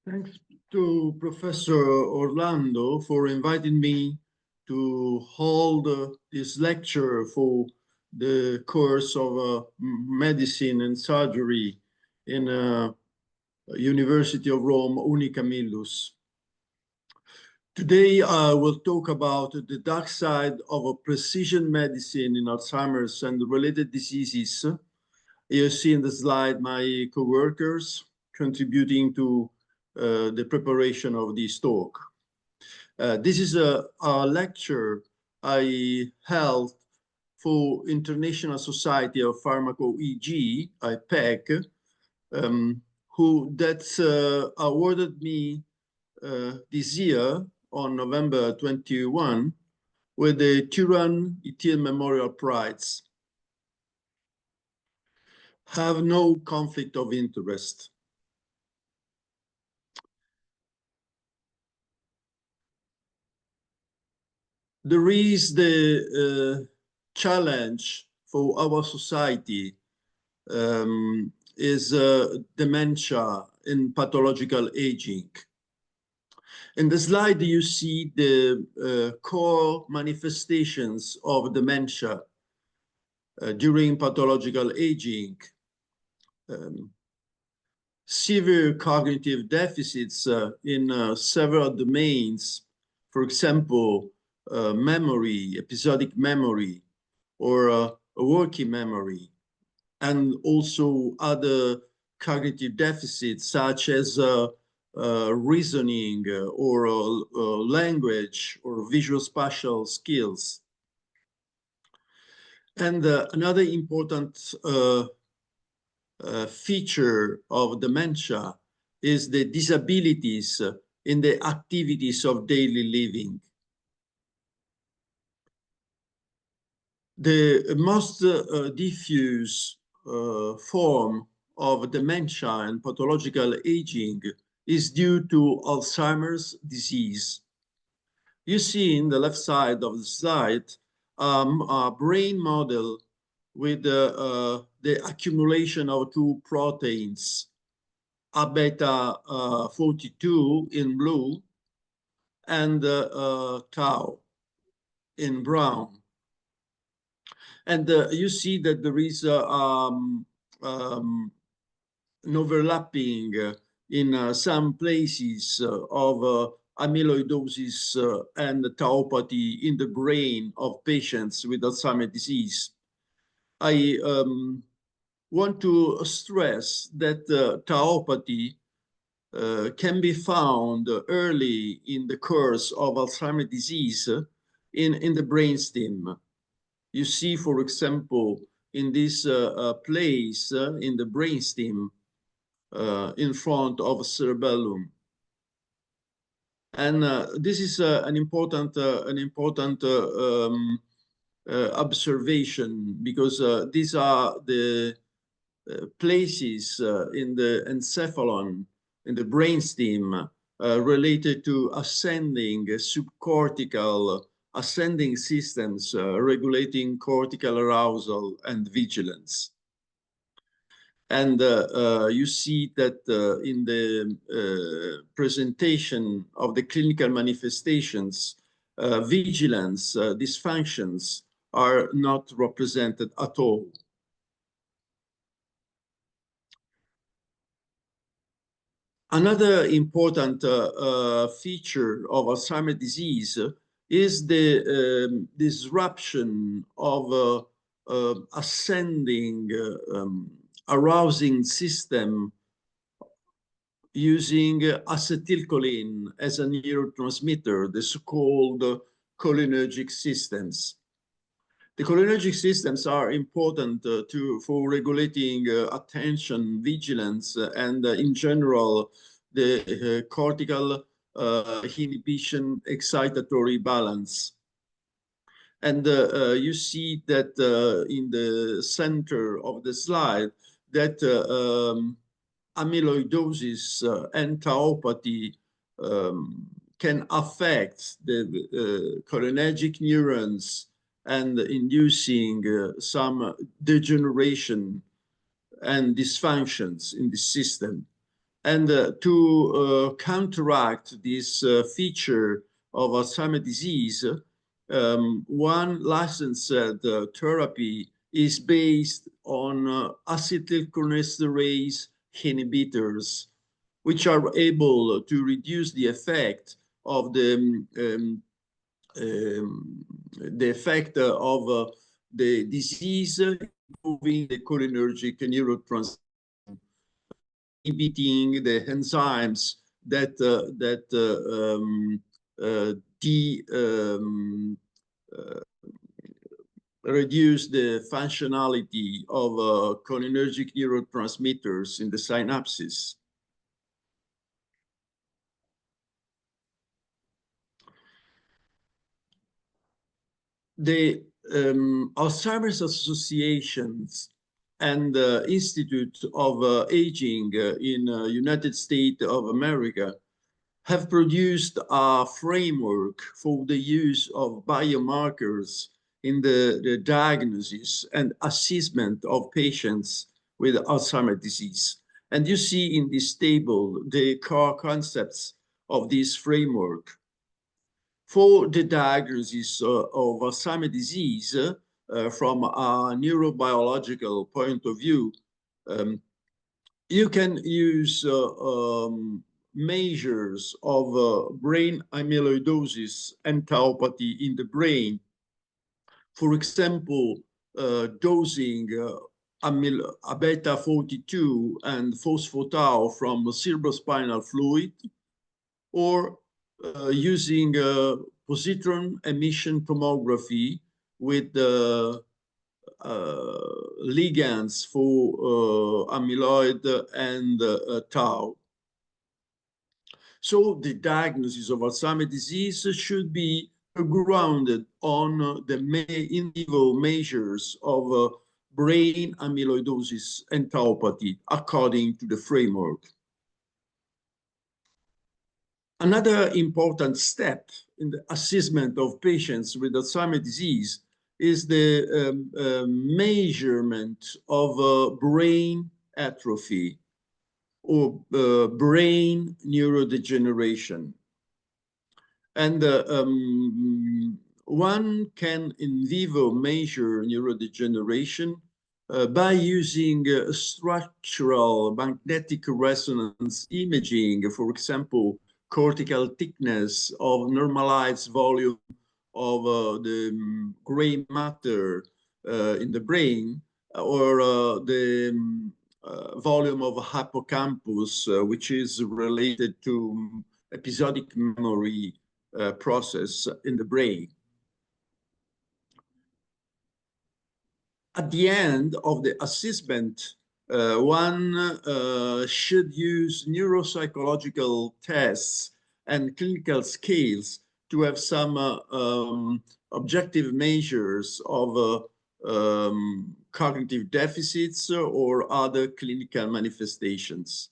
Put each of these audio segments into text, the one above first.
Thanks to Professor Orlando for inviting me to hold this lecture for the course of medicine and surgery in University of Rome UNICAMILLUS. Today I will talk about the dark side of precision medicine in Alzheimer's and related diseases. You see in the slide my co-workers contributing to the preparation of this talk. This is a lecture I held for International Society of Pharmaco-EEG, IPEG, who awarded me this year on November 21 with the Turan Itil Memorial Prize. Have no conflict of interest. There is the challenge for our society is dementia and pathological aging. In the slide, you see the core manifestations of dementia during pathological aging. Severe cognitive deficits in several domains, for example, memory, episodic memory, or working memory, and also other cognitive deficits such as reasoning or language or visual spatial skills. And another important feature of dementia is the disabilities in the activities of daily living. The most diffuse form of dementia and pathological aging is due to Alzheimer's disease. You see in the left side of the slide a brain model with the accumulation of two proteins, A-beta 42 in blue and tau in brown. And you see that there is an overlapping in some places of amyloidosis and tauopathy in the brain of patients with Alzheimer's disease. I want to stress that tauopathy can be found early in the course of Alzheimer's disease in the brainstem. You see, for example, in this place in the brainstem in front of cerebellum. And this is an important observation, because these are the places in the encephalon, in the brainstem, related to ascending subcortical ascending systems regulating cortical arousal and vigilance. And you see that in the presentation of the clinical manifestations, vigilance, dysfunctions are not represented at all. Another important feature of Alzheimer's disease is the disruption of ascending arousing system using acetylcholine as a neurotransmitter, the so-called cholinergic systems. The cholinergic systems are important for regulating attention, vigilance, and in general, the cortical inhibition excitatory balance. And you see that in the center of the slide that amyloidosis and tauopathy can affect the cholinergic neurons and inducing some degeneration and dysfunctions in the system. And to counteract this feature of Alzheimer's disease, one licensed therapy is based on acetylcholinesterase inhibitors, which are able to reduce the effect of the effect of the disease, improving the cholinergic neurotransmitter, inhibiting the enzymes that reduce the functionality of cholinergic neurotransmitters in the synapses. The Alzheimer's associations and Institute of Aging in United States of America have produced a framework for the use of biomarkers in the diagnosis and assessment of patients with Alzheimer's disease. And you see in this table the core concepts of this framework. For the diagnosis of Alzheimer's disease, from a neurobiological point of view, you can use measures of brain amyloidosis and tauopathy in the brain. For example, dosing a beta 42 and phospho-tau from cerebrospinal fluid, or using positron emission tomography with ligands for amyloid and tau. So the diagnosis of Alzheimer's disease should be grounded on the in vivo measures of brain amyloidosis and tauopathy according to the framework. Another important step in the assessment of patients with Alzheimer's disease is the measurement of brain atrophy or brain neurodegeneration. And one can in vivo measure neurodegeneration by using structural magnetic resonance imaging, for example, cortical thickness of normalized volume of the gray matter in the brain, or the volume of hippocampus, which is related to episodic memory process in the brain. At the end of the assessment, one should use neuropsychological tests and clinical scales to have some objective measures of cognitive deficits or other clinical manifestations.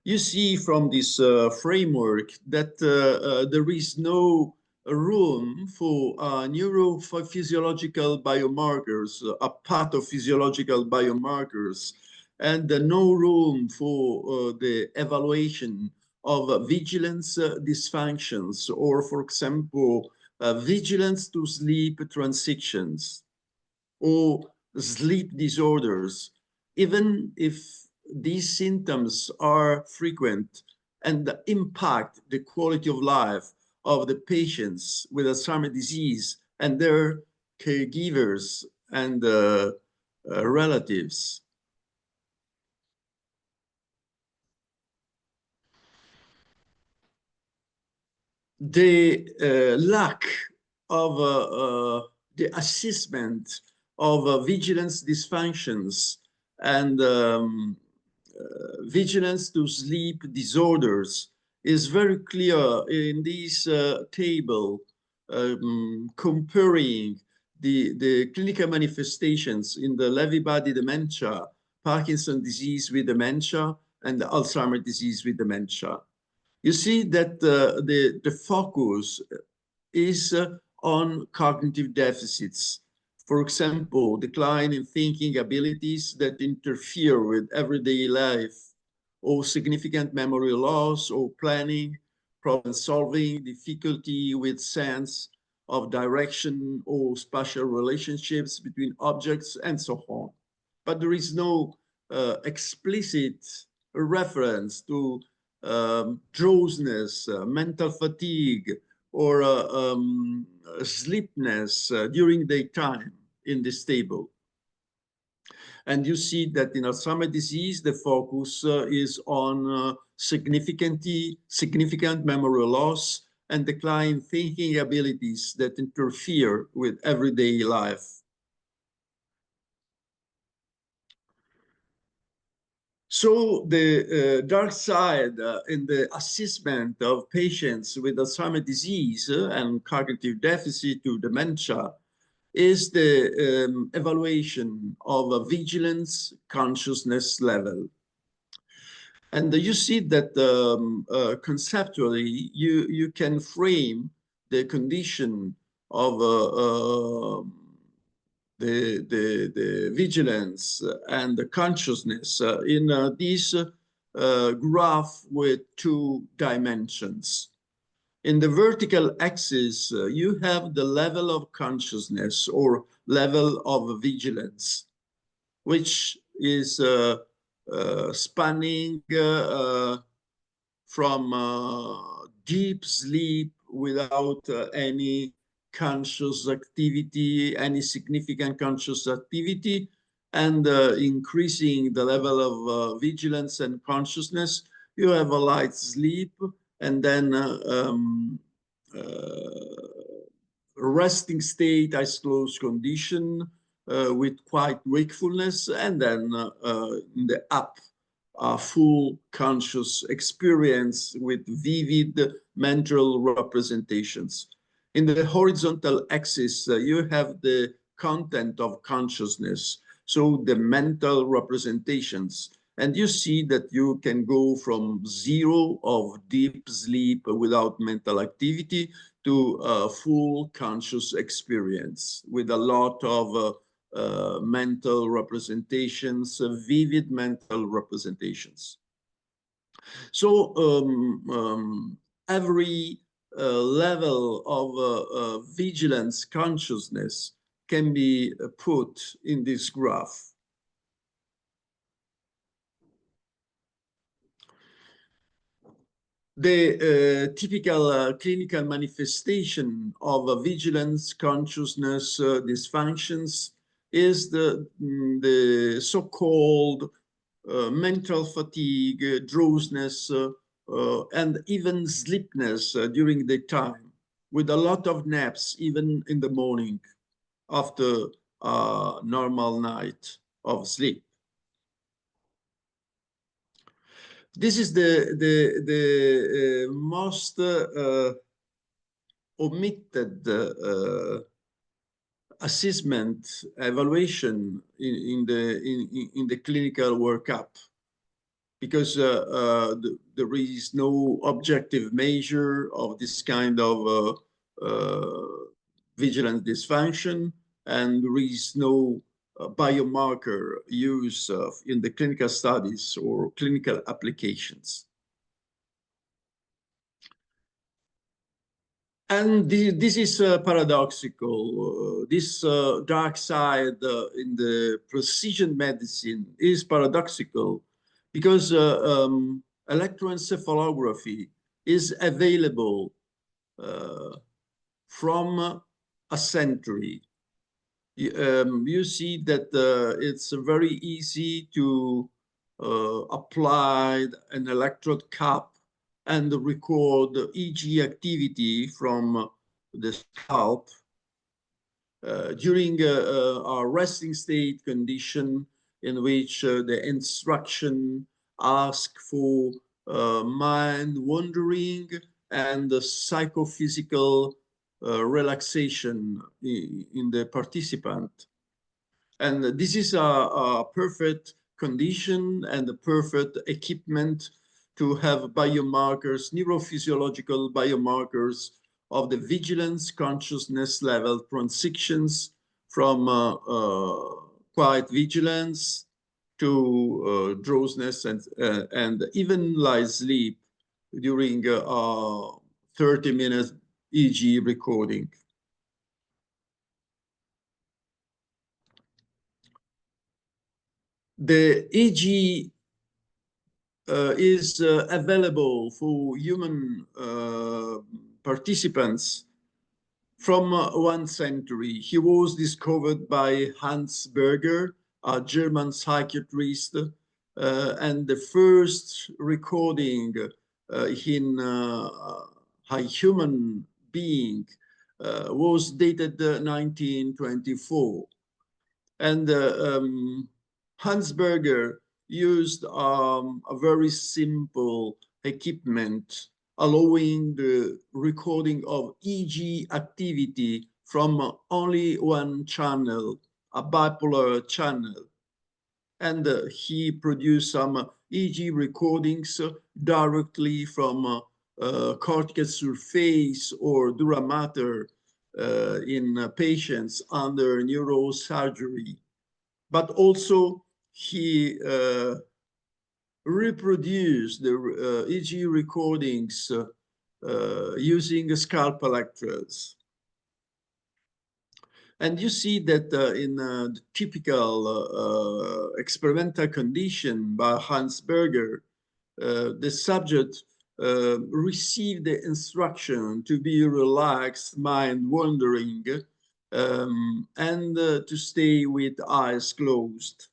You see from this framework that there is no room for neurophysiological biomarkers, pathophysiological biomarkers, and no room for the evaluation of vigilance dysfunctions, or, for example, vigilance to sleep transitions or sleep disorders, even if these symptoms are frequent and impact the quality of life of the patients with Alzheimer's disease and their caregivers and relatives. The lack of the assessment of vigilance dysfunctions and vigilance to sleep disorders is very clear in this table, comparing the clinical manifestations in the Lewy body dementia, Parkinson's disease with dementia, and the Alzheimer's disease with dementia. You see that the focus is on cognitive deficits. For example, decline in thinking abilities that interfere with everyday life, or significant memory loss or planning, problem solving, difficulty with sense of direction or spatial relationships between objects, and so on. But there is no explicit reference to drowsiness, mental fatigue, or sleepiness during daytime in this table. And you see that in Alzheimer's disease, the focus is on significant memory loss and decline thinking abilities that interfere with everyday life. So the dark side in the assessment of patients with Alzheimer's disease and cognitive deficit to dementia is the evaluation of a vigilance consciousness level. And you see that conceptually, you can frame the condition of the vigilance and the consciousness in this graph with two dimensions. In the vertical axis, you have the level of consciousness or level of vigilance, which is spanning from deep sleep without any conscious activity, any significant conscious activity, and increasing the level of vigilance and consciousness. You have a light sleep, and then resting state, eyes closed condition with quiet wakefulness, and then in the up, full conscious experience with vivid mental representations. In the horizontal axis, you have the content of consciousness, so the mental representations. And you see that you can go from zero of deep sleep without mental activity to a full conscious experience with a lot of mental representations, vivid mental representations. So every level of vigilance consciousness can be put in this graph. The typical clinical manifestation of vigilance consciousness dysfunctions is the so-called mental fatigue, drowsiness, and even sleepiness during the time, with a lot of naps even in the morning after a normal night of sleep. This is the most omitted assessment evaluation in the clinical workup, because there is no objective measure of this kind of vigilance dysfunction, and there is no biomarker use in the clinical studies or clinical applications. And this is paradoxical. This dark side in the precision medicine is paradoxical because electroencephalography is available from a century. You see that it's very easy to apply an electrode cup and record EEG activity from the scalp during a resting state condition in which the instruction asks for mind wandering and the psychophysical relaxation in the participant. And this is a perfect condition and a perfect equipment to have biomarkers, neurophysiological biomarkers of the vigilance consciousness level transitions from quiet vigilance to drowsiness and even light sleep during 30 minutes EEG recording. The EEG is available for human participants from 1 century. He was discovered by Hans Berger, a German psychiatrist, and the first recording in a human being was dated 1924. And Hans Berger used a very simple equipment allowing the recording of EEG activity from only one channel, a bipolar channel. And he produced some EEG recordings directly from cortical surface or dura mater in patients under neurosurgery. But also he reproduced the EEG recordings using scalp electrodes. And you see that in the typical experimental condition by Hans Berger, the subject received the instruction to be relaxed, mind wandering, and to stay with eyes closed.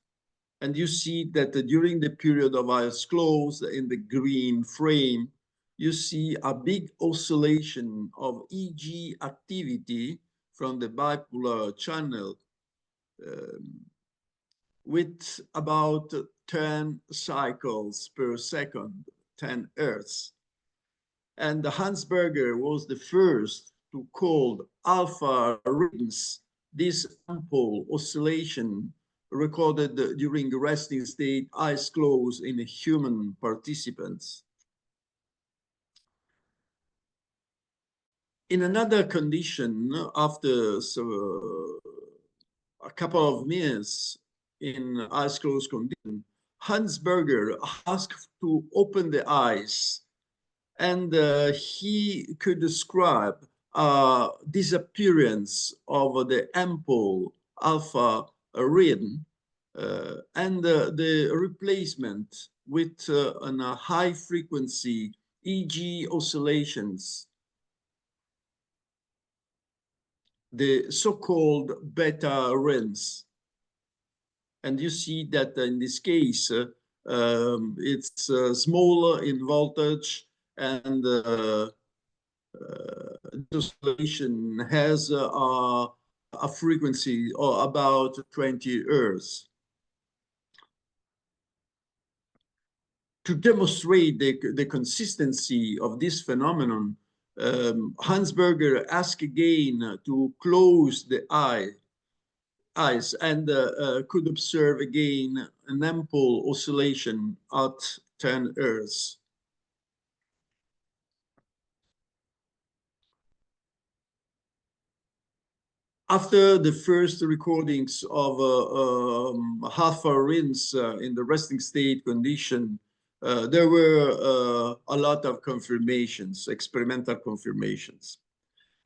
And you see that during the period of eyes closed in the green frame, you see a big oscillation of EEG activity from the bipolar channel with about 10 cycles per second, 10 Hertz. And Hans Berger was the first to call alpha rhythms this ample oscillation recorded during resting state, eyes closed in human participants. In another condition, after a couple of minutes in eyes closed condition, Hans Berger asked to open the eyes, and he could describe disappearance of the ample alpha rhythm and the replacement with a high frequency EEG oscillations, the so-called beta rhythms. And you see that in this case, it's smaller in voltage, and the oscillation has a frequency of about 20 Hertz. To demonstrate the consistency of this phenomenon, Hans Berger asked again to close the eyes and could observe again an ample oscillation at 10 Hertz. After the first recordings of alpha rhythms in the resting state condition, there were a lot of confirmations, experimental confirmations.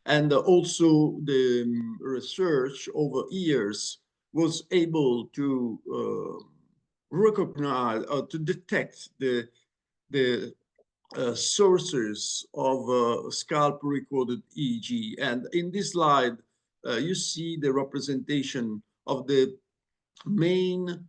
And also the research over years was able to recognize or to detect the sources of scalp recorded EEG. And in this slide, you see the representation of the main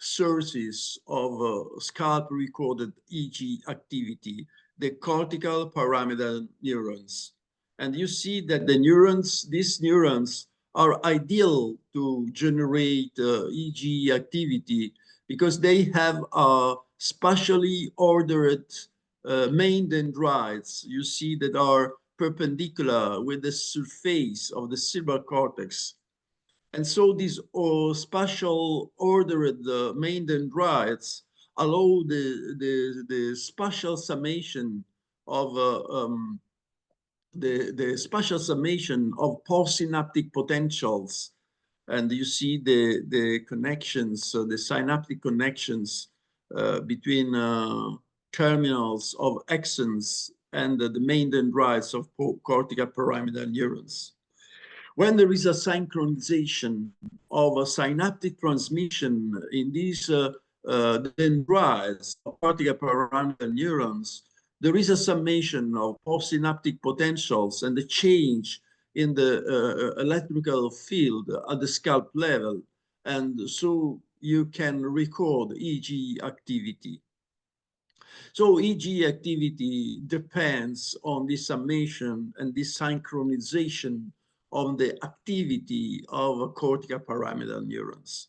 sources of scalp recorded EEG activity, the cortical pyramidal neurons. And you see that the neurons, these neurons are ideal to generate EEG activity because they have a spatially ordered main dendrites, you see, that are perpendicular with the surface of the cerebral cortex. And so these spatial ordered main dendrites allow the spatial summation of the spatial summation of postsynaptic potentials And you see the connections, the synaptic connections between terminals of axons and the main dendrites of cortical pyramidal neurons. When there is a synchronization of a synaptic transmission in these dendrites of cortical pyramidal neurons, there is a summation of postsynaptic potentials and the change in the electrical field at the scalp level. And so you can record EEG activity. So EEG activity depends on this summation and this synchronization on the activity of cortical pyramidal neurons.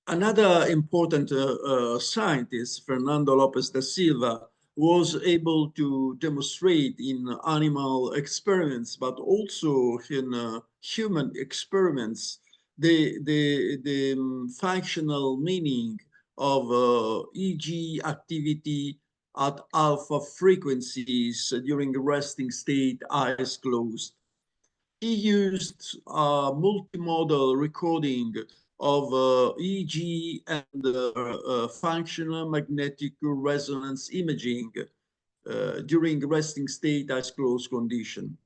Another important scientist, Fernando Lopes da Silva, was able to demonstrate in animal experiments, but also in human experiments, the functional meaning of EEG activity at alpha frequencies during resting state, eyes closed. He used multimodal recording of EEG and functional magnetic resonance imaging during resting state eyes closed condition.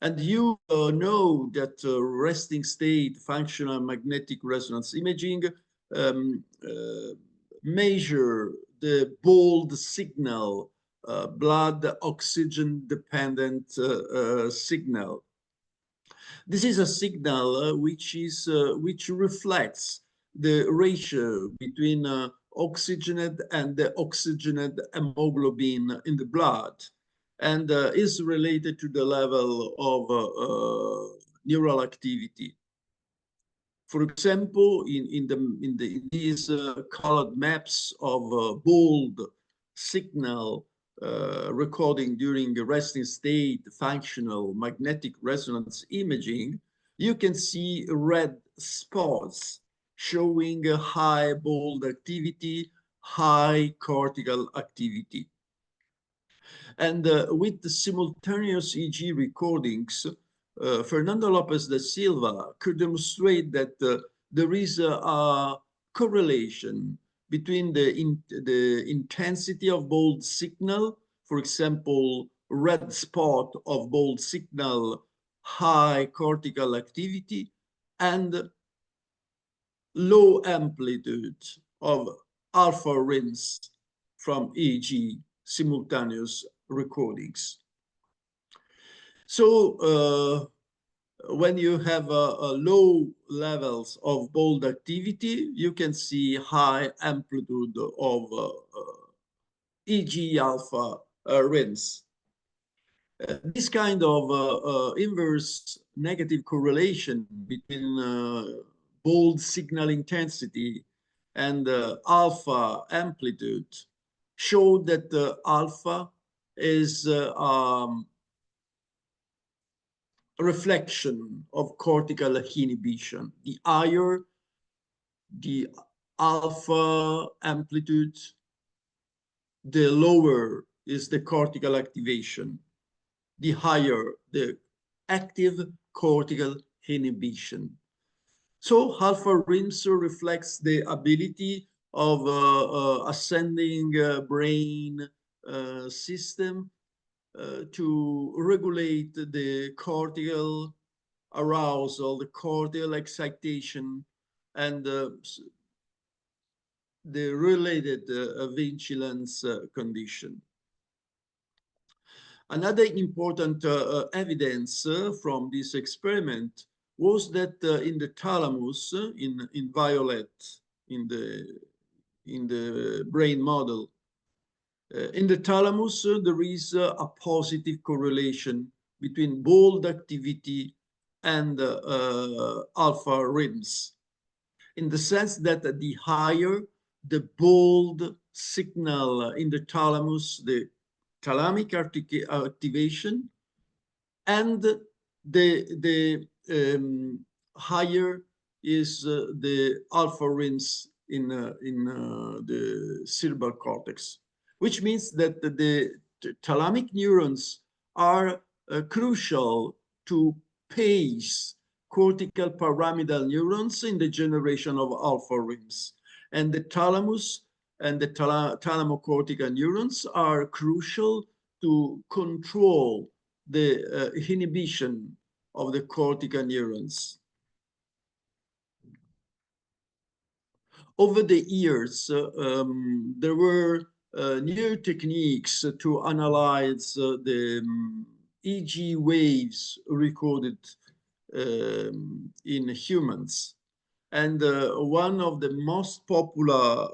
And you know that resting state functional magnetic resonance imaging measure the bold signal, blood oxygen dependent signal. This is a signal which reflects the ratio between oxygenate and the oxygenate hemoglobin in the blood, and is related to the level of neural activity. For example, in these colored maps of bold signal recording during the resting state functional magnetic resonance imaging, you can see red spots showing a high bold activity, high cortical activity. And with the simultaneous EEG recordings, Fernando Lopes da Silva could demonstrate that there is a correlation between the intensity of bold signal, for example, red spot of bold signal, high cortical activity, and low amplitude of alpha rings from EEG simultaneous recordings. So when you have low levels of bold activity, you can see high amplitude of EEG alpha rings. This kind of inverse negative correlation between bold signal intensity and alpha amplitude showed that alpha is a reflection of cortical inhibition. The higher the alpha amplitude, the lower is the cortical activation, the higher the active cortical inhibition. So alpha RIMS reflects the ability of ascending brain system to regulate the cortical arousal, the cortical excitation, and the related vigilance condition. Another important evidence from this experiment was that in the thalamus, in violet, in the brain model, in the thalamus, there is a positive correlation between bold activity and alpha RIMS, in the sense that the higher the bold signal in the thalamus, the thalamic activation, and the higher is the alpha RIMS in the cerebral cortex, which means that the thalamic neurons are crucial to pace cortical pyramidal neurons in the generation of alpha rims. And the thalamus and the thalamocortical neurons are crucial to control the inhibition of the cortical neurons. Over the years, there were new techniques to analyze the EEG waves recorded in humans. And one of the most popular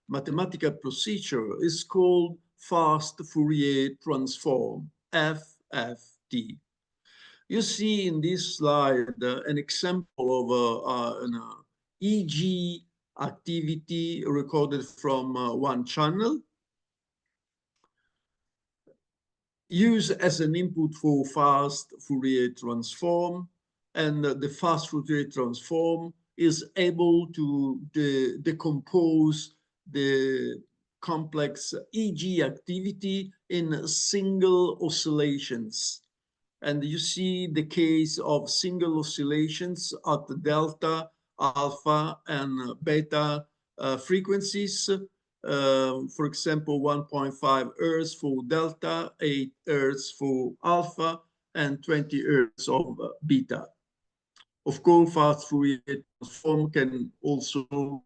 mathematical procedure is called fast Fourier transform, FFT. You see in this slide an example of an EEG activity recorded from one channel, used as an input for fast Fourier transform, and the fast Fourier transform is able to decompose the complex EEG activity in single oscillations. And you see the case of single oscillations at the delta, alpha, and beta frequencies. For example, 1.5 Hertz for delta, 8 Hertz for alpha, and 20 Hertz of beta. Of course, fast Fourier transform can also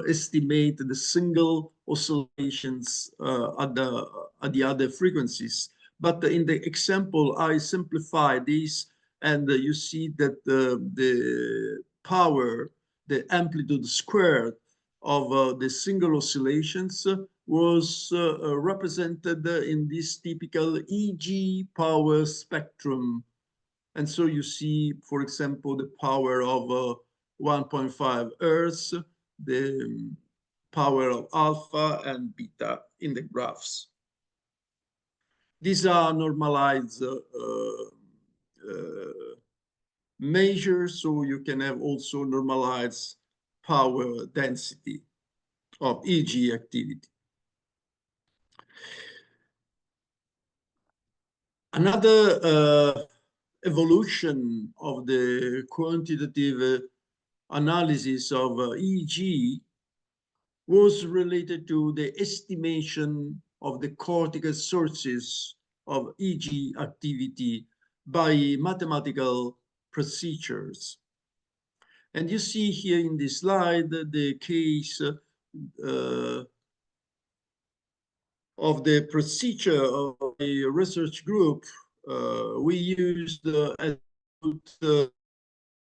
estimate the single oscillations at the other frequencies. But in the example, I simplify this, and you see that the power, the amplitude squared of the single oscillations was represented in this typical EEG power spectrum. And so you see, for example, the power of 1.5 Hertz, the power of alpha and beta in the graphs. These are normalized measures, so you can have also normalized power density of EEG activity. Another evolution of the quantitative analysis of EEG was related to the estimation of the cortical sources of EEG activity by mathematical procedures. And you see here in this slide the case of the procedure of a research group. We used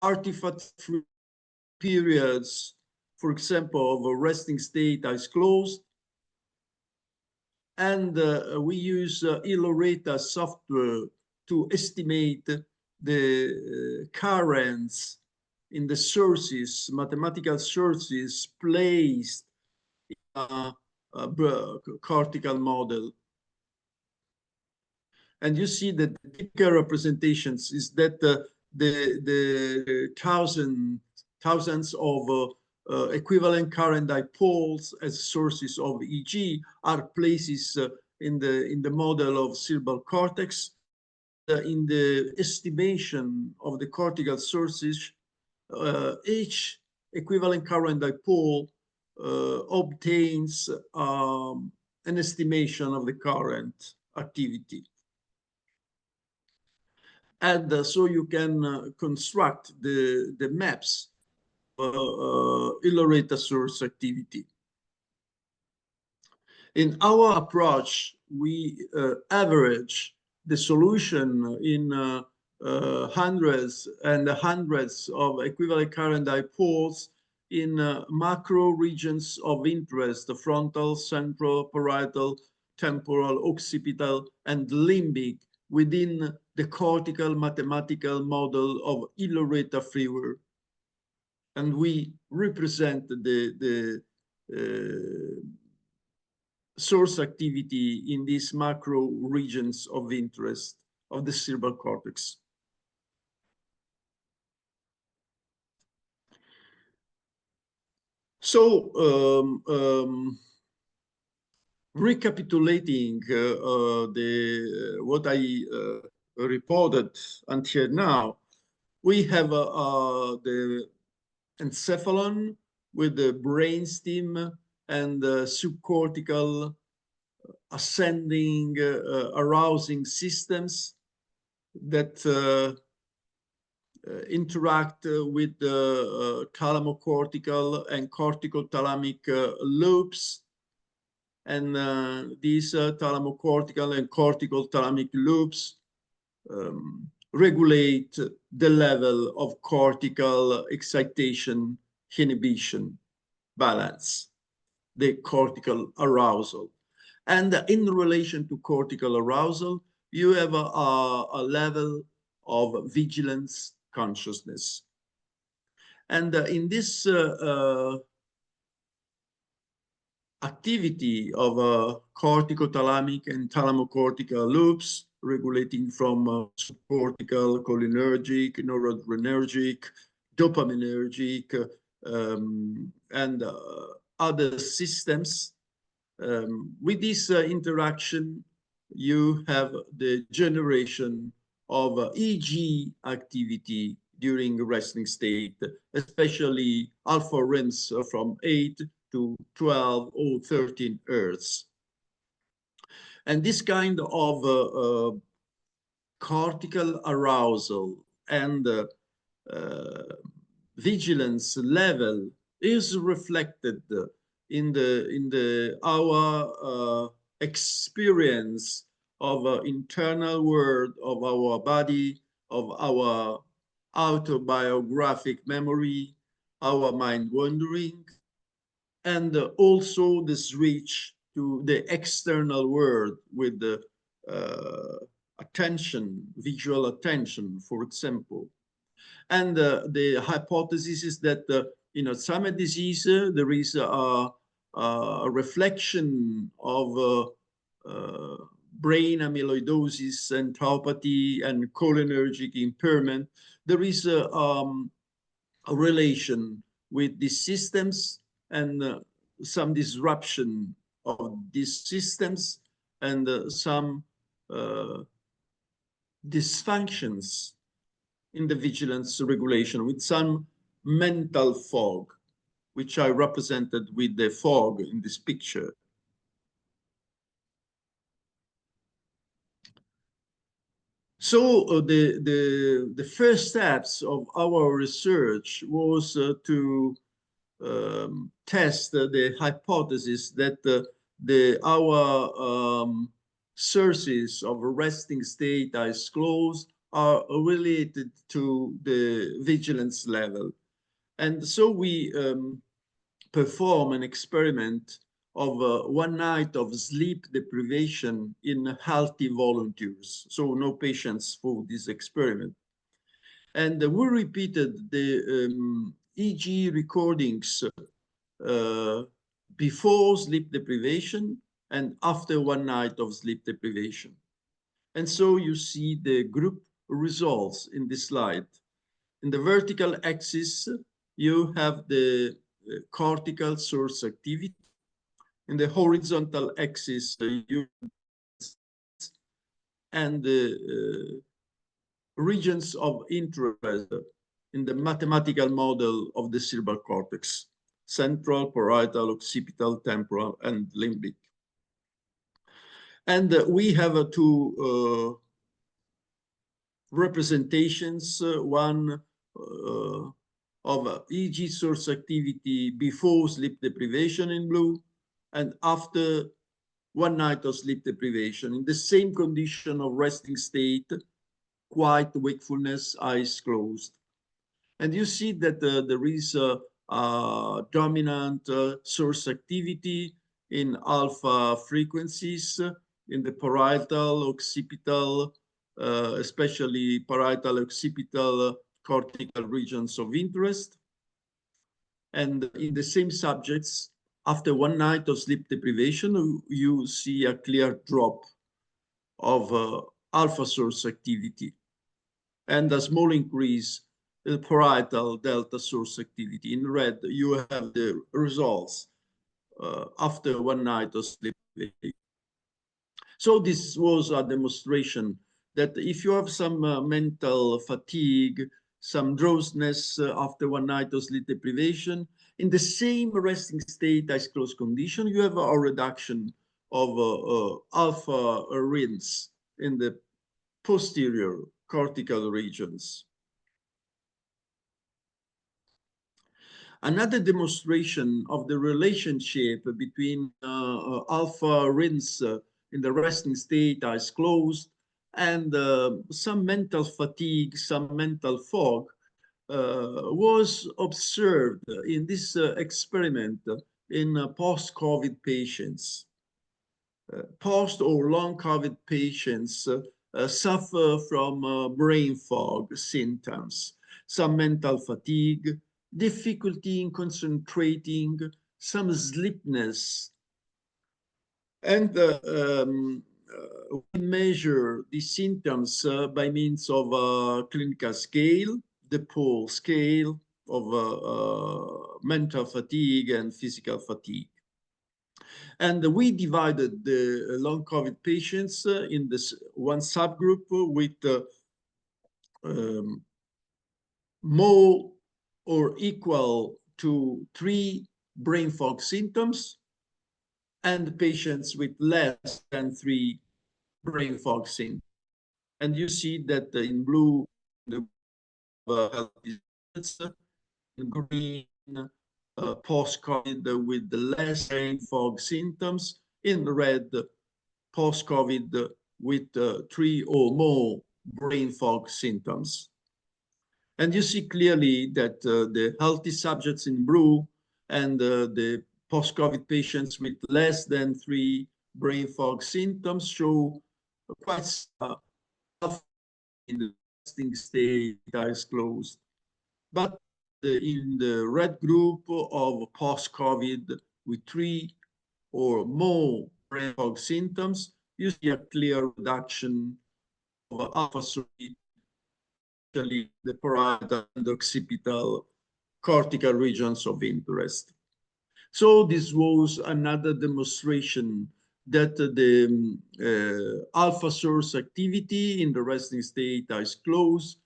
artifact-free periods, for example, of a resting state, eyes closed. And we use Iloreta software to estimate the currents in the sources, mathematical sources placed in a cortical model. And you see that the typical representations is that the thousands of equivalent current dipoles as sources of EEG are places in the model of cerebral cortex. In the estimation of the cortical sources, each equivalent current dipole obtains an estimation of the current activity. And so you can construct the maps Iloreta source activity. In our approach, we average the solution in hundreds and hundreds of equivalent current dipoles in macro regions of interest: the frontal, central, parietal, temporal, occipital, and limbic within the cortical mathematical model of Iloreta freeware. And we represent the source activity in these macro regions of interest of the cerebral cortex. So recapitulating what I reported until now, we have the encephalon with the brainstem and subcortical ascending arousing systems that interact with the thalamocortical and cortical-thalamic lobes. And these thalamocortical and cortical-thalamic lobes regulate the level of cortical excitation inhibition balance, the cortical arousal. And in relation to cortical arousal, you have a level of vigilance consciousness. And in this activity of corticothalamic and thalamocortical loops, regulating from subcortical, cholinergic, noradrenergic, dopaminergic, and other systems. With this interaction, you have the generation of EEG activity during resting state, especially alpha REMs from 8 to 12 or 13 Hertz. And this kind of cortical arousal and vigilance level is reflected in our experience of internal world of our body, of our autobiographic memory, our mind wandering, and also the switch to the external world with the attention, visual attention, for example. And the hypothesis is that in Alzheimer's disease, there is a reflection of brain amyloidosis and tauopathy and cholinergic impairment. There is a relation with these systems and some disruption of these systems and some dysfunctions in the vigilance regulation with some mental fog, which I represented with the fog in this picture. So the first steps of our research was to test the hypothesis that our sources of resting state, eyes closed, are related to the vigilance level. And so we perform an experiment of 1 night of sleep deprivation in healthy volunteers. So no patients for this experiment. And we repeated the EEG recordings before sleep deprivation and after 1 night of sleep deprivation. And so you see the group results in this slide. In the vertical axis, you have the cortical source activity. In the horizontal axis, you and the regions of interest in the mathematical model of the cerebral cortex: central, parietal, occipital, temporal, and limbic. And we have two representations, one of EEG source activity before sleep deprivation in blue, and after 1 night of sleep deprivation in the same condition of resting state, quiet wakefulness, eyes closed. And you see that there is a dominant source activity in alpha frequencies in the parietal, occipital, especially parietal, occipital, cortical regions of interest. And in the same subjects, after 1 night of sleep deprivation, you see a clear drop of alpha source activity and a small increase in parietal delta source activity. In red, you have the results after 1 night of sleep So this was a demonstration that if you have some mental fatigue, some drowsiness after one night of sleep deprivation, in the same resting state as closed condition, you have a reduction of alpha RINs in the posterior cortical regions. Another demonstration of the relationship between alpha RINs in the resting state, eyes closed, and some mental fatigue, some mental fog was observed in this experiment in post-COVID patients. Post or long COVID patients suffer from brain fog symptoms, some mental fatigue, difficulty in concentrating, some sleepiness. And we measure these symptoms by means of a clinical scale, the POL scale of mental fatigue and physical fatigue. And we divided the long COVID patients in this one subgroup with more or equal to 3 brain fog symptoms, and patients with less than 3 brain fog symptoms. And you see that in blue, the healthy, in green, post-COVID with the less brain fog symptoms, in red, post-COVID with 3 or more brain fog symptoms. And you see clearly that the healthy subjects in blue and the post-COVID patients with less than 3 brain fog symptoms show quite in the resting state, eyes closed. But in the red group of post-COVID with 3 or more brain fog symptoms, you see a clear reduction of alpha-3, especially the parietal and occipital cortical regions of interest. So this was another demonstration that the alpha source activity in the resting state, eyes closed,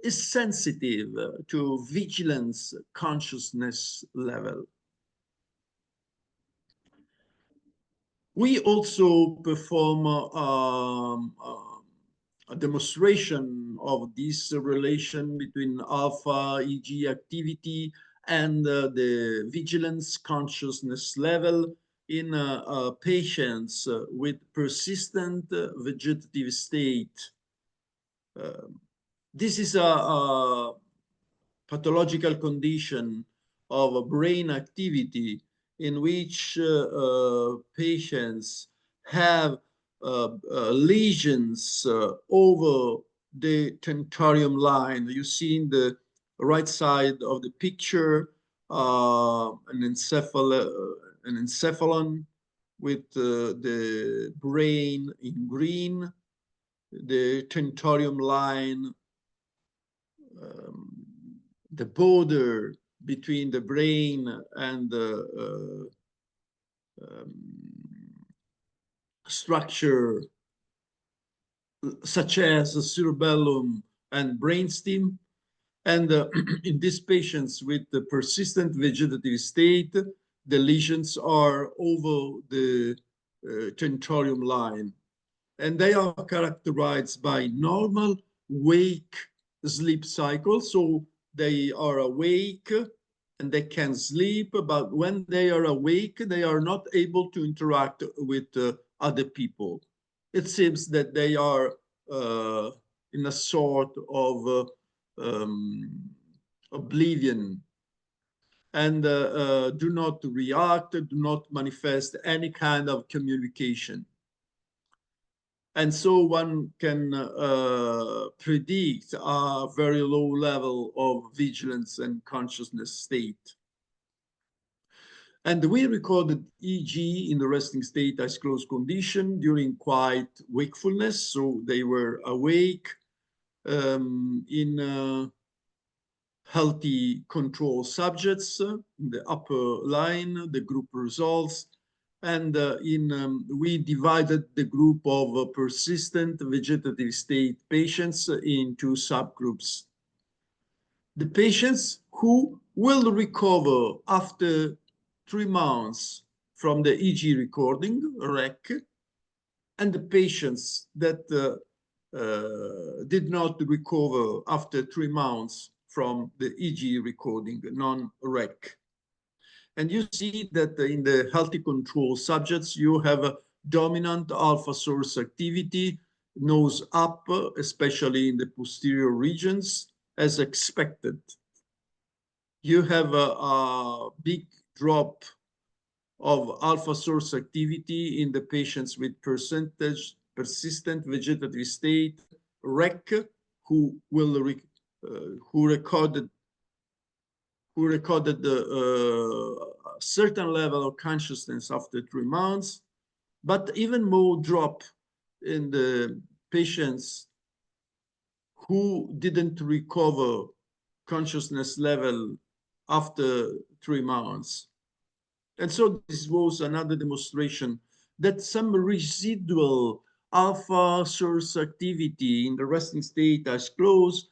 is sensitive to vigilance consciousness level. We also perform a demonstration of this relation between alpha EEG activity and the vigilance consciousness level in patients with persistent vegetative state. This is a pathological condition of brain activity in which patients have lesions over the tentorium line. You see in the right side of the picture an encephalon with the brain in green, the tentorium line, the border between the brain and the structure such as the cerebellum and brainstem. And in these patients with the persistent vegetative state, the lesions are over the tentorium line. And they are characterized by normal wake sleep cycle. So they are awake and they can sleep, but when they are awake, they are not able to interact with other people. It seems that they are in a sort of oblivion and do not react, do not manifest any kind of communication. And so one can predict a very low level of vigilance and consciousness state. And we recorded EEG in the resting state as closed condition during quiet wakefulness. So they were awake in healthy control subjects. In the upper line, the group results. And we divided the group of persistent vegetative state patients into subgroups. The patients who will recover after 3 months from the EEG recording, REC, and the patients that did not recover after 3 months from the EEG recording, non-REC. And you see that in the healthy control subjects, you have a dominant alpha source activity, nose up, especially in the posterior regions, as expected. You have a big drop of alpha source activity in the patients with persistent vegetative state, REC, who recorded a certain level of consciousness after 3 months, but even more drop in the patients who didn't recover consciousness level after 3 months. And so this was another demonstration that some residual alpha source activity in the resting state as close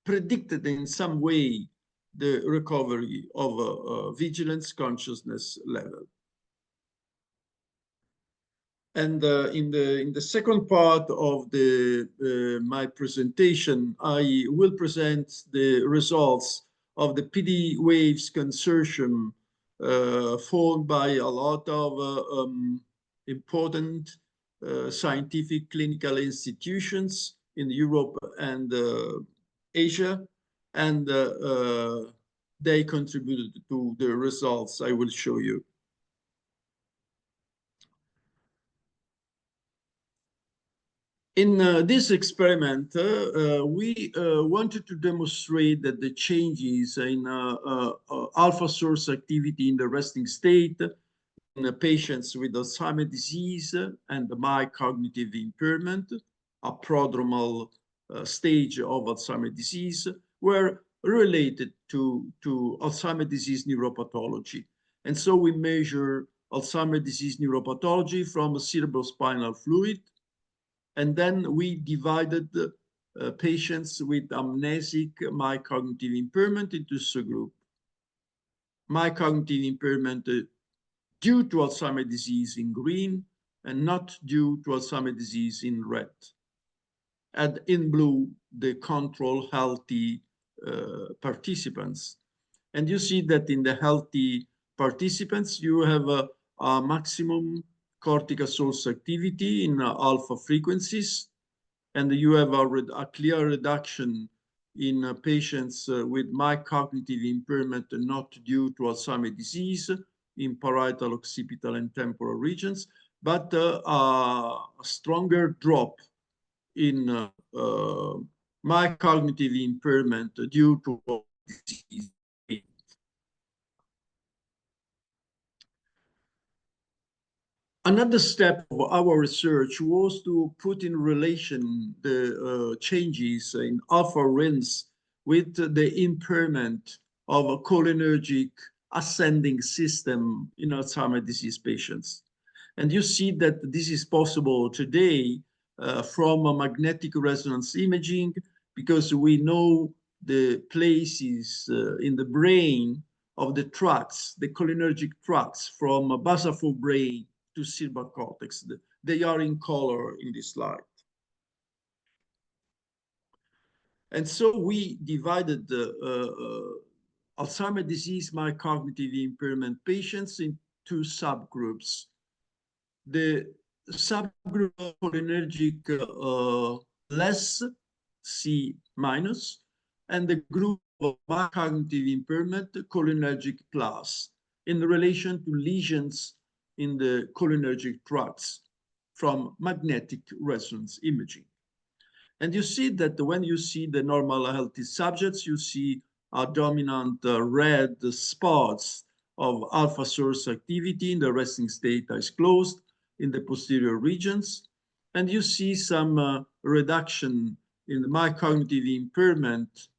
predicted in some way the recovery of vigilance consciousness level. And in the second part of my presentation, I will present the results of the PD waves consortium formed by a lot of important scientific clinical institutions in Europe and Asia, and they contributed to the results I will show you. In this experiment, we wanted to demonstrate that the changes in alpha source activity in the resting state in patients with Alzheimer's disease and mild cognitive impairment, a prodromal stage of Alzheimer's disease, were related to Alzheimer's disease neuropathology. And so we measure Alzheimer's disease neuropathology from cerebrospinal fluid. And then we divided patients with amnesic mild cognitive impairment into subgroups. Mild cognitive impairment due to Alzheimer's disease in green and not due to Alzheimer's disease in red. And in blue, the control healthy participants. And you see that in the healthy participants, you have a maximum cortical source activity in alpha frequencies, and you have a clear reduction in patients with mild cognitive impairment not due to Alzheimer's disease in parietal, occipital, and temporal regions, but a stronger drop in mild cognitive impairment due to disease. Another step of our research was to put in relation the changes in alpha RINs with the impairment of a cholinergic ascending system in Alzheimer's disease patients. And you see that this is possible today from a magnetic resonance imaging, because we know the places in the brain of the tracts, the cholinergic tracts from basal forebrain to cerebral cortex. They are in color in this slide. And so we divided the Alzheimer's disease mild cognitive impairment patients into subgroups. The subgroup of cholinergic less, C minus, and the group of mild cognitive impairment cholinergic plus in relation to lesions in the cholinergic tracts from magnetic resonance imaging. And you see that when you see the normal healthy subjects, you see a dominant red spots of alpha source activity in the resting state eyes closed in the posterior regions. And you see some reduction in the mild cognitive impairment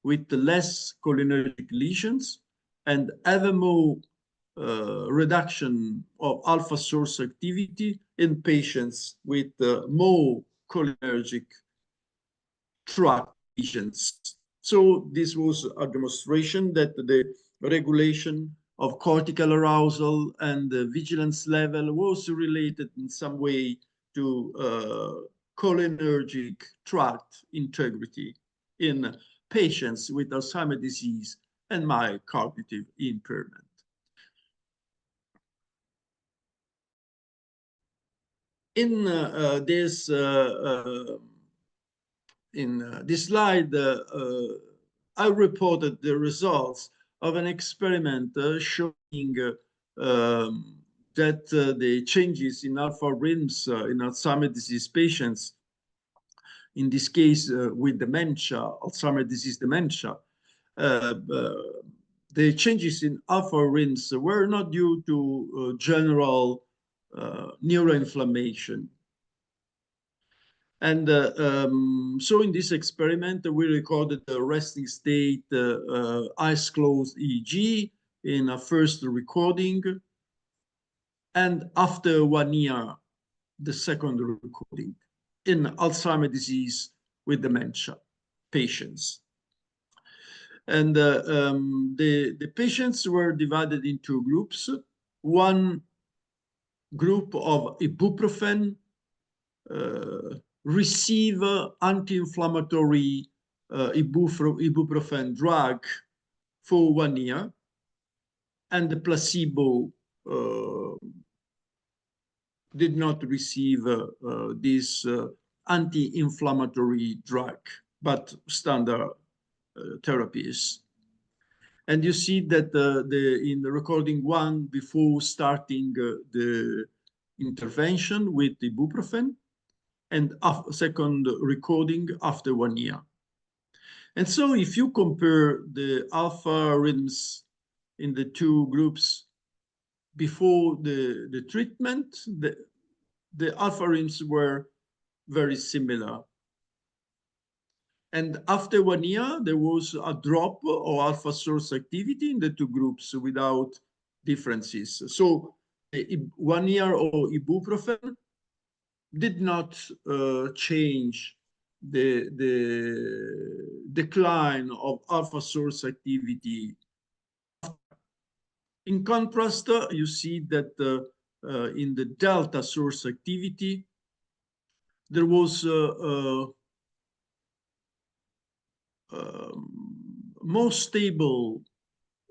with less cholinergic lesions, and ever more reduction of alpha source activity in patients with more cholinergic tract lesions. So this was a demonstration that the regulation of cortical arousal and the vigilance level was related in some way to cholinergic tract integrity in patients with Alzheimer's disease and mild cognitive impairment. In this slide, I reported the results of an experiment showing that the changes in alpha rhythms in Alzheimer's disease patients, in this case with dementia, Alzheimer's disease dementia, the changes in alpha rhythms were not due to general neuroinflammation. And so in this experiment, we recorded the resting state eyes closed EEG in a first recording. And after 1 year, the second recording in Alzheimer's disease with dementia patients. And the patients were divided into groups. One group of ibuprofen receive anti-inflammatory ibuprofen drug for 1 year, and the placebo did not receive this anti-inflammatory drug, but standard therapies. And you see that in the recording 1, before starting the intervention with ibuprofen, and second recording after 1 year. And so if you compare the alpha rhythms in the two groups before the treatment, the alpha rhythms were very similar. And after 1 year, there was a drop of alpha source activity in the two groups without differences. So 1 year of ibuprofen did not change the decline of alpha source activity. In contrast, you see that in the delta source activity, there was more stable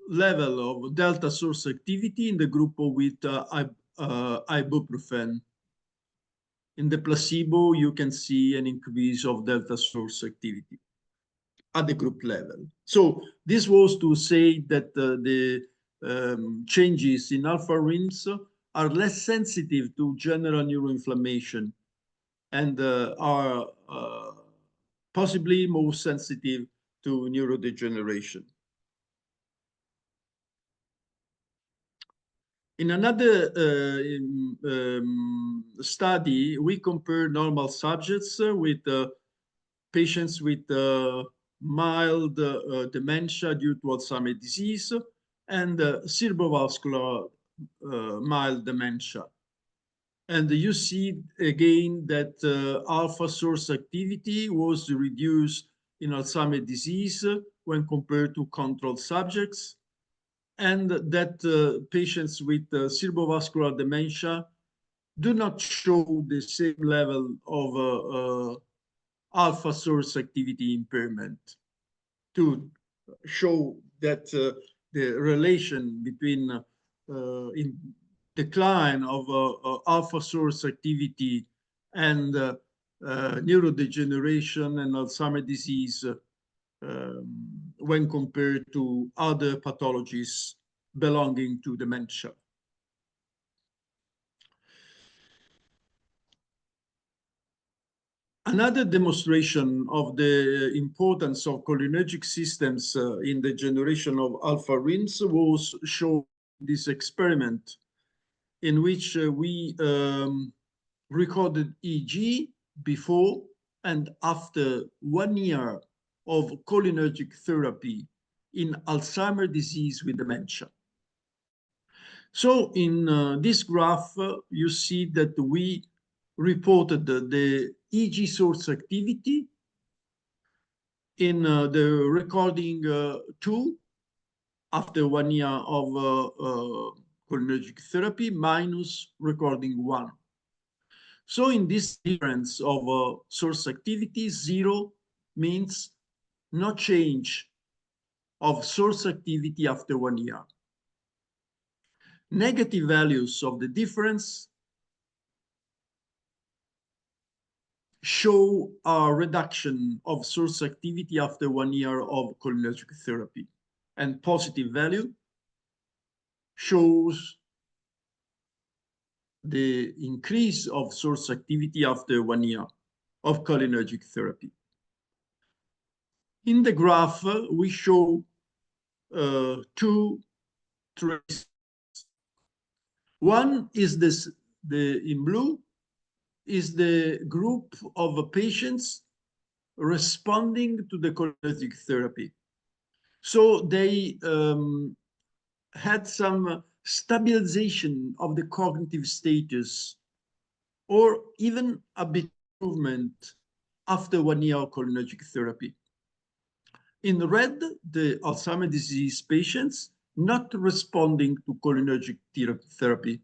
level of delta source activity in the group with ibuprofen. In the placebo, you can see an increase of delta source activity at the group level. So this was to say that the changes in alpha rhythms are less sensitive to general neuroinflammation and are possibly more sensitive to neurodegeneration. In another study, we compared normal subjects with patients with mild dementia due to Alzheimer's disease and cerebrovascular mild dementia. And you see again that alpha source activity was reduced in Alzheimer's disease when compared to control subjects, and that patients with cerebrovascular dementia do not show the same level of alpha source activity impairment, to show that the relation between in decline of alpha source activity and neurodegeneration and Alzheimer's disease when compared to other pathologies belonging to dementia. Another demonstration of the importance of cholinergic systems in the generation of alpha rhythms was shown in this experiment, in which we recorded EEG before and after 1 year of cholinergic therapy in Alzheimer's disease with dementia. So in this graph, you see that we reported the EEG source activity in the recording 2 after 1 year of cholinergic therapy minus recording 1. So in this difference of source activity, 0 means no change of source activity after 1 year. Negative values of the difference show a reduction of source activity after 1 year of cholinergic therapy. And positive value shows the increase of source activity after 1 year of cholinergic therapy. In the graph, we show two traces. One is in blue is the group of patients responding to the cholinergic therapy. So they had some stabilization of the cognitive status or even a bit improvement after 1 year of cholinergic therapy. In red, the Alzheimer's disease patients not responding to cholinergic therapy,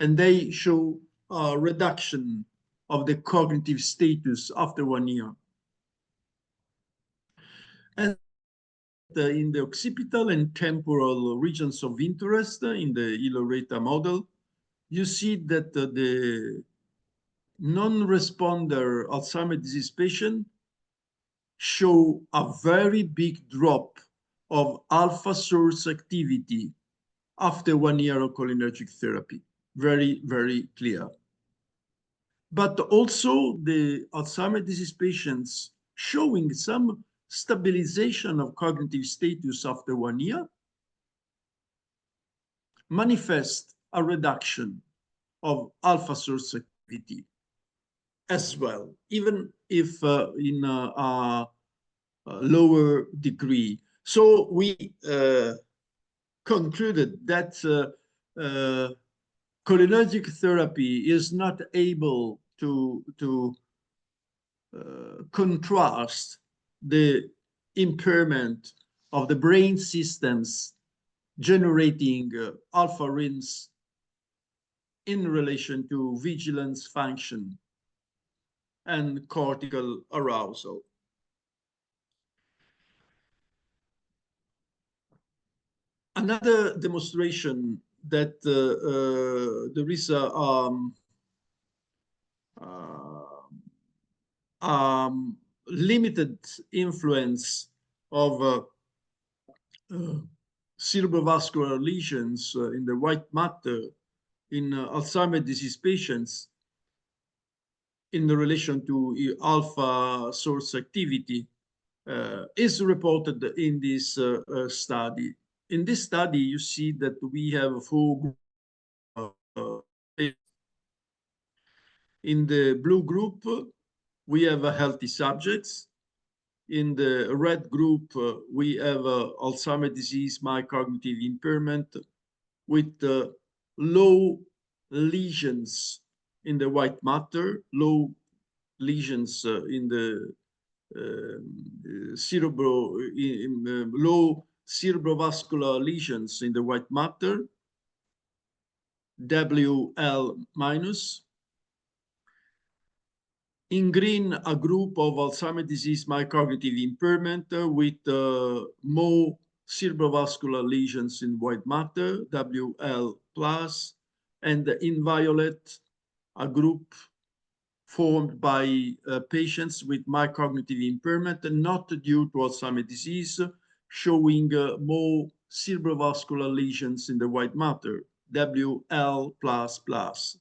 and they show a reduction of the cognitive status after 1 year. And in the occipital and temporal regions of interest in the Ilo-Reta model, you see that the non-responder Alzheimer's disease patient show a very big drop of alpha source activity after 1 year of cholinergic therapy. Very, very clear. But also the Alzheimer's disease patients showing some stabilization of cognitive status after 1 year manifest a reduction of alpha source activity as well, even if in a lower degree. So we concluded that cholinergic therapy is not able to contrast the impairment of the brain systems generating alpha rins in relation to vigilance function and cortical arousal. Another demonstration that there is a limited influence of cerebrovascular lesions in the white matter in Alzheimer's disease patients in the relation to alpha source activity is reported in this study. In this study, you see that we have 4 in the blue group, we have healthy subjects. In the red group, we have Alzheimer's disease, mild cognitive impairment with low lesions in the white matter, low lesions in the low cerebrovascular lesions in the white matter, WL minus. In green, a group of Alzheimer's disease mild cognitive impairment with more cerebrovascular lesions in white matter, WL plus. And in violet, a group formed by patients with mild cognitive impairment and not due to Alzheimer's disease, showing more cerebrovascular lesions in the white matter, WL plus plus.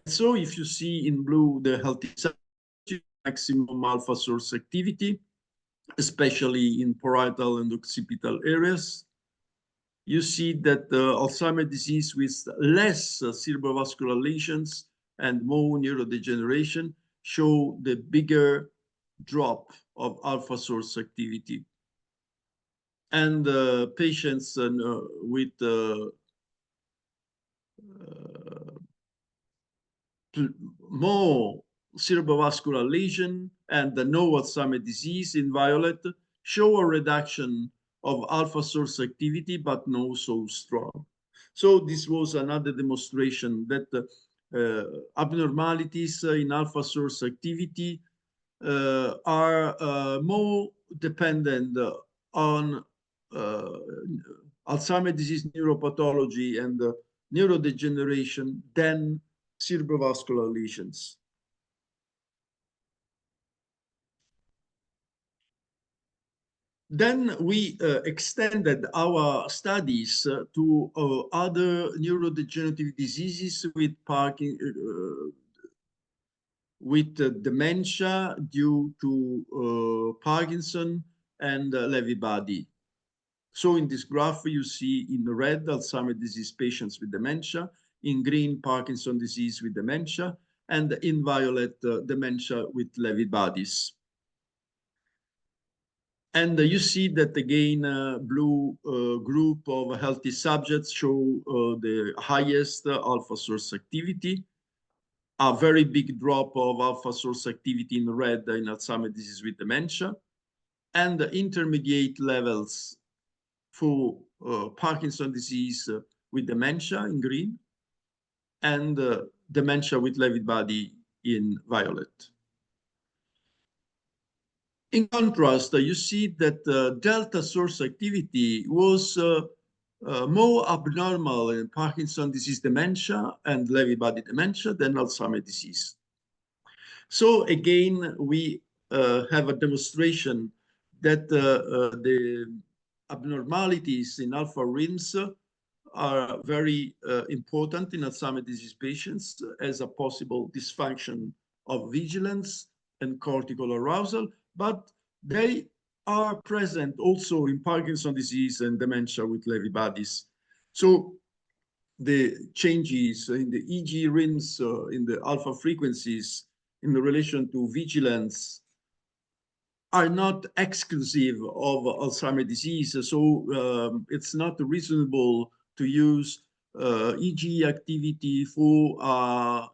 So if you see in blue the healthy subject, maximum alpha source activity, especially in parietal and occipital areas, you see that Alzheimer's disease with less cerebrovascular lesions and more neurodegeneration show the bigger drop of alpha source activity. And patients with more cerebrovascular lesion and the no Alzheimer's disease in violet show a reduction of alpha source activity, but no so strong. So this was another demonstration that abnormalities in alpha source activity are more dependent on Alzheimer's disease neuropathology and neurodegeneration than cerebrovascular lesions. Then we extended our studies to other neurodegenerative diseases with dementia due to Parkinson and Lewy body. So in this graph, you see in red Alzheimer's disease patients with dementia, in green Parkinson disease with dementia, and in violet dementia with Lewy bodies. And you see that again, blue group of healthy subjects show the highest alpha source activity, a very big drop of alpha source activity in red in Alzheimer's disease with dementia, and intermediate levels for Parkinson's disease with dementia in green, and dementia with Lewy body in violet. In contrast, you see that delta source activity was more abnormal in Parkinson's disease dementia and Lewy body dementia than Alzheimer's disease. So again, we have a demonstration that the abnormalities in alpha rims are very important in Alzheimer's disease patients as a possible dysfunction of vigilance and cortical arousal, but they are present also in Parkinson's disease and dementia with Lewy bodies. So the changes in the EEG rims, in the alpha frequencies in relation to vigilance are not exclusive of Alzheimer's disease. So it's not reasonable to use EEG activity for a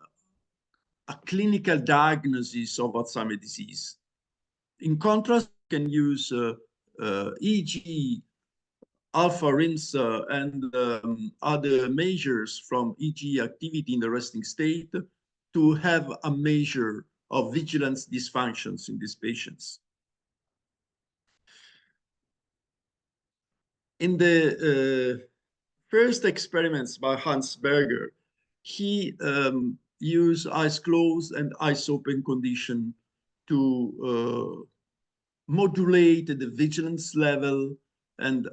clinical diagnosis of Alzheimer's disease. In contrast, you can use EEG, alpha rims, and other measures from EEG activity in the resting state to have a measure of vigilance dysfunctions in these patients. In the first experiments by Hans Berger, he used eyes closed and eyes open condition to modulate the vigilance level and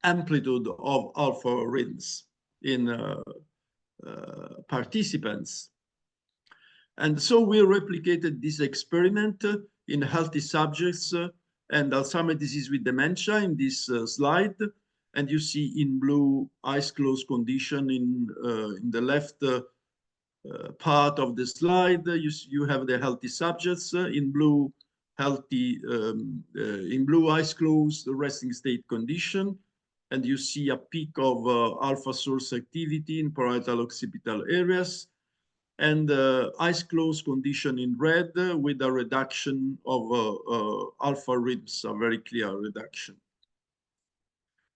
amplitude of alpha rims in participants. And so we replicated this experiment in healthy subjects and Alzheimer's disease with dementia in this slide. And you see in blue eyes closed condition in the left part of the slide. You have the healthy subjects in blue, healthy, in blue eyes closed, the resting state condition. And you see a peak of alpha source activity in parietal occipital areas, and eyes closed condition in red with a reduction of alpha rims, a very clear reduction.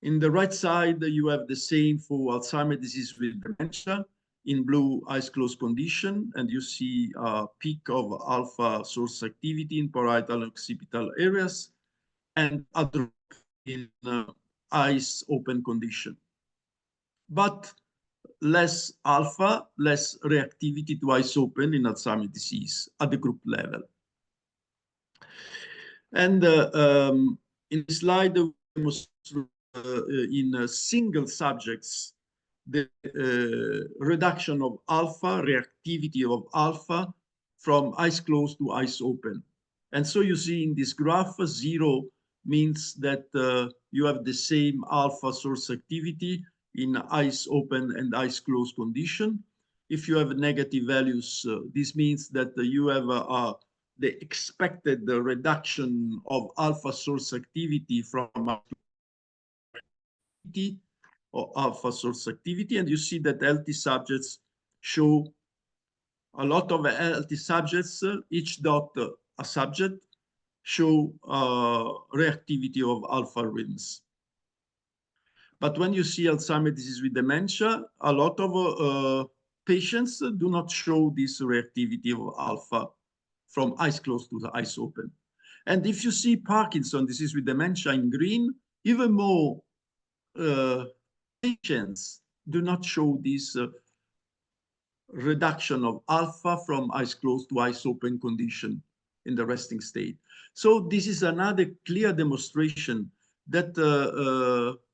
In the right side, you have the same for Alzheimer's disease with dementia in blue eyes closed condition, and you see a peak of alpha source activity in parietal occipital areas and a drop in eyes open condition. But less alpha, less reactivity to eyes open in Alzheimer's disease at the group level. And in this slide, we demonstrate in single subjects the reduction of alpha, reactivity of alpha from eyes closed to eyes open. And so you see in this graph, 0 means that you have the same alpha source activity in eyes open and eyes closed condition. If you have negative values, this means that you have the expected reduction of alpha source activity from activity, or alpha source activity. And you see that healthy subjects show a lot of healthy subjects, each dot a subject, show reactivity of alpha rhythms. But when you see Alzheimer's disease with dementia, a lot of patients do not show this reactivity of alpha from eyes closed to the eyes open. And if you see Parkinson's disease with dementia in green, even more patients do not show this reduction of alpha from eyes closed to eyes open condition in the resting state. So this is another clear demonstration that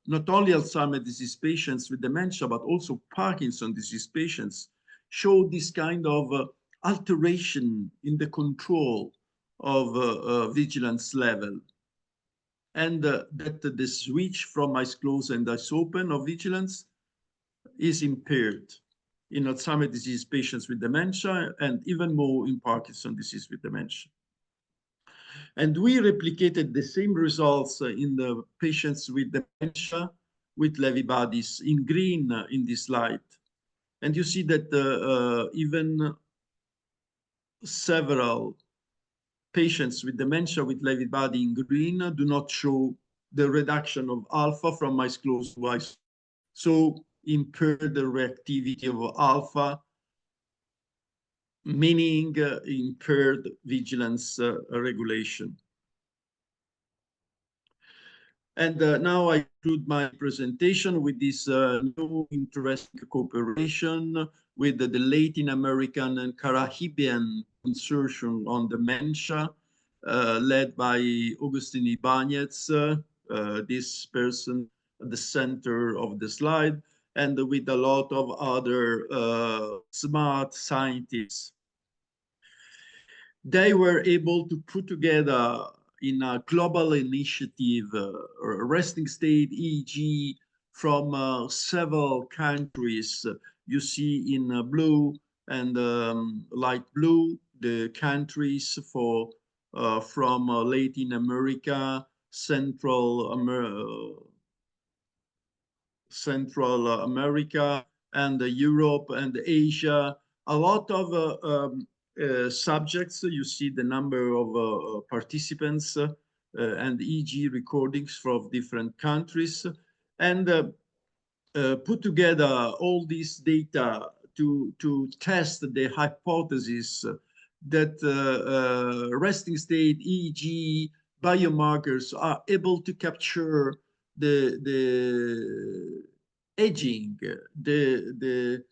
not only Alzheimer's disease patients with dementia, but also Parkinson's disease patients show this kind of alteration in the control of vigilance level. And that the switch from eyes closed and eyes open of vigilance is impaired in Alzheimer's disease patients with dementia, and even more in Parkinson's disease with dementia. And we replicated the same results in the patients with dementia with Lewy bodies in green in this slide. And you see that even several patients with dementia with Lewy body in green do not show the reduction of alpha from eyes closed to eyes. So impaired the reactivity of alpha, meaning impaired vigilance regulation. And now I conclude my presentation with this new interesting cooperation with the Latin American and Caribbean consortium on dementia, led by Agustin Ibanez, this person at the center of the slide, and with a lot of other smart scientists. They were able to put together in a global initiative, resting state EEG from several countries. You see in blue and light blue the countries from Latin America, Central America, and Europe and Asia. A lot of subjects. You see the number of participants and EEG recordings from different countries, and put together all this data to test the hypothesis that resting state EEG biomarkers are able to capture the aging, the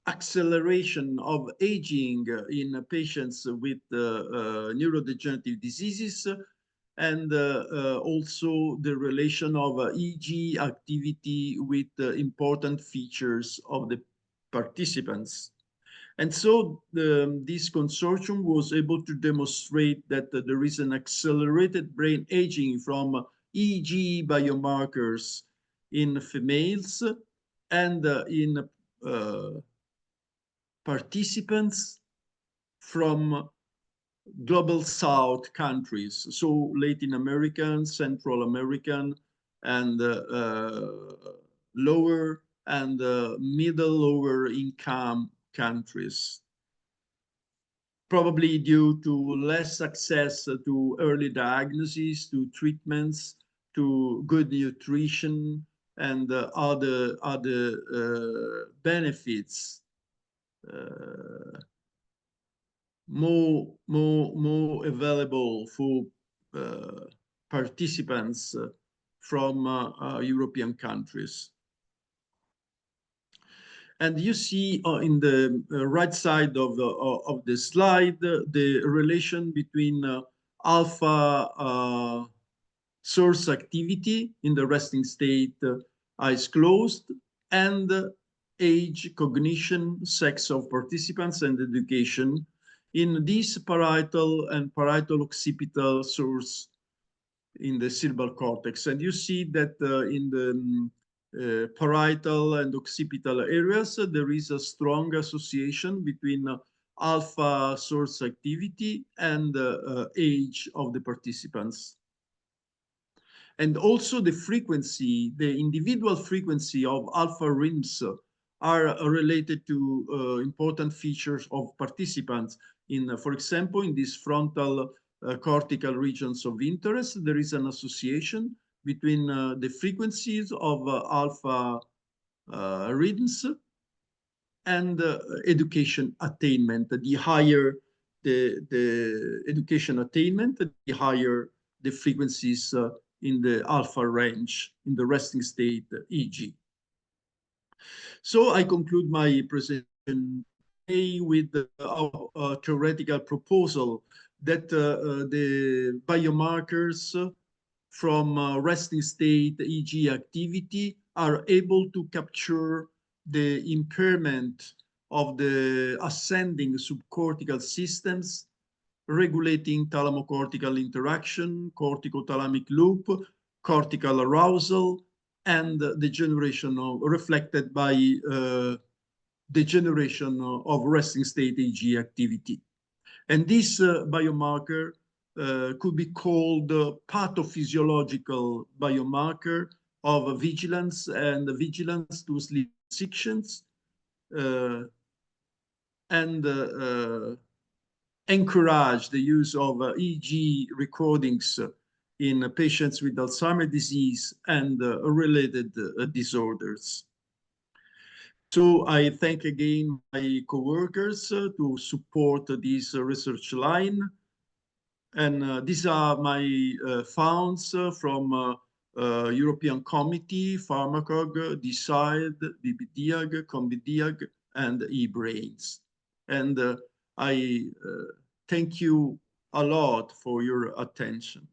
acceleration of aging in patients with neurodegenerative diseases, and also the relation of EEG activity with important features of the participants. And so this consortium was able to demonstrate that there is an accelerated brain aging from EEG biomarkers in females and in participants from global South countries, so Latin American, Central American, and lower and middle lower income countries, probably due to less access to early diagnosis, to treatments, to good nutrition, and other benefits. More available for participants from European countries. And you see in the right side of the slide the relation between alpha source activity in the resting state, eyes closed, and age, cognition, sex of participants, and education in this parietal and parietal-occipital source in the cerebral cortex. And you see that in the parietal and occipital areas, there is a strong association between alpha source activity and age of the participants. And also the frequency, the individual frequency of alpha rhythms are related to important features of participants. For example, in these frontal cortical regions of interest, there is an association between the frequencies of alpha rhythms and education attainment. The higher the education attainment, the higher the frequencies in the alpha range, in the resting state EEG. So I conclude my presentation today with our theoretical proposal that the biomarkers from resting state EEG activity are able to capture the impairment of the ascending subcortical systems, regulating thalamocortical interaction, corticothalamic loop, cortical arousal, and the generation of, reflected by the generation of resting state EEG activity. And this biomarker could be called pathophysiological biomarker of vigilance and vigilance to sleep restrictions, and encourage the use of EEG recordings in patients with Alzheimer's disease and related disorders. So I thank again my coworkers to support this research line. And these are my founds from European Committee, Pharmacog, DECIDE, BBDIAG, COMBIDIAG, and eBrains. And I thank you a lot for your attention.